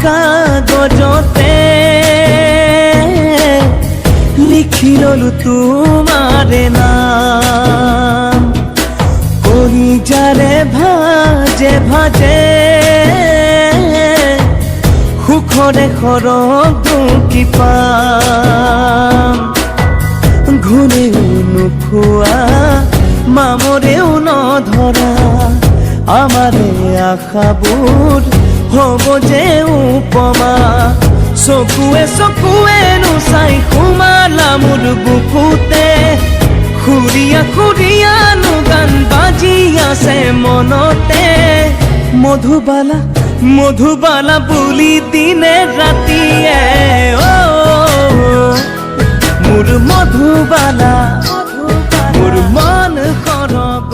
কাগজতে লিখি ললো তোমাৰে নাম কলিজাৰে ভাজে ভাজে সুখৰে সৰগ দুকি পাম ঘূৰেও নোখোৱা মামৰেও নধৰা আমাৰে আশাবোৰ হ'ব যে উপমা চকুৱে চকুৱে নোচাই সোমালা মোৰ বুকুতে খুৰিয়া খুৰিয়ানো গান বাজি আছে মনতে মধুবালা মধুবালা বুলি দিনে ৰাতিয়ে মোৰ মধুবালা মোৰ মন কৰব